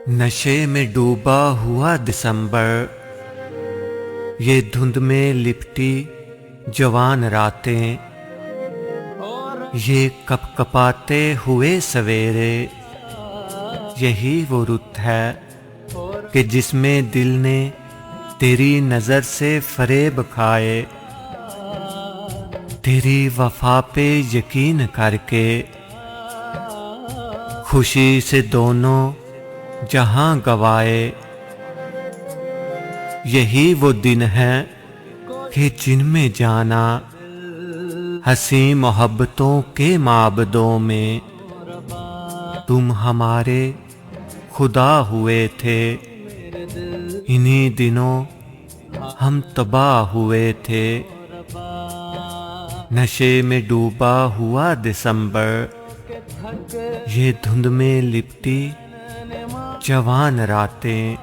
نشے میں ڈوبا ہوا دسمبر، یہ دھند میں لپٹی جوان راتیں، یہ کپ کپاتے ہوئے سویرے، یہی وہ رت ہے کہ جس میں دل نے تیری نظر سے فریب کھائے، تیری وفا پہ یقین کر کے خوشی سے دونوں جہاں گوائے۔ یہی وہ دن ہے کہ جن میں جانا حسین محبتوں کے معبدوں میں تم ہمارے خدا ہوئے تھے، انہی دنوں ہم تباہ ہوئے تھے۔ نشے میں ڈوبا ہوا دسمبر، یہ دھند میں لپٹی جوان راتیں۔